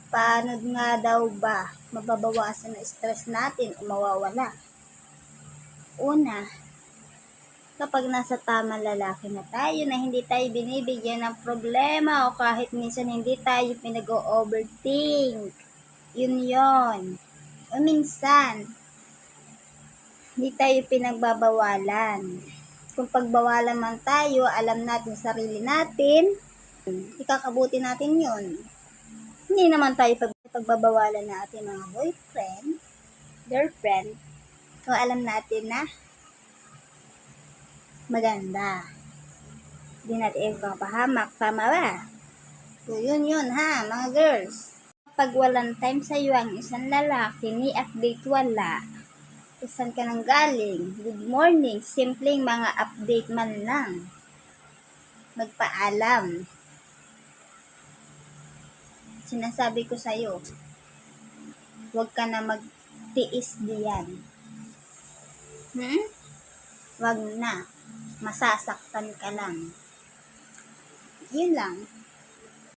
Paano nga daw ba mababawasan ang stress natin o mawawala? Una, kapag nasa tamang lalaki na tayo na hindi tayo binibigyan ng problema o kahit minsan hindi tayo pinag-o-overthink. Yun. O minsan, hindi tayo pinagbabawalan. Kung pagbawalan man tayo, alam natin sarili natin, ikakabuti natin yun. Hindi naman tayo pagbabawalan na ating mga boyfriend, girlfriend, kung alam natin na maganda. Hindi natin ikapahamak, tama ba? So yun ha, mga girls. Pag walang time sa iyo ang isang lalaki, ni update wala. Saan ka nang galing? Good morning. Simpleng mga update man lang. Magpaalam. Sinasabi ko sa'yo, huwag ka na magtiis diyan. Huwag na. Masasaktan ka lang. Yun lang.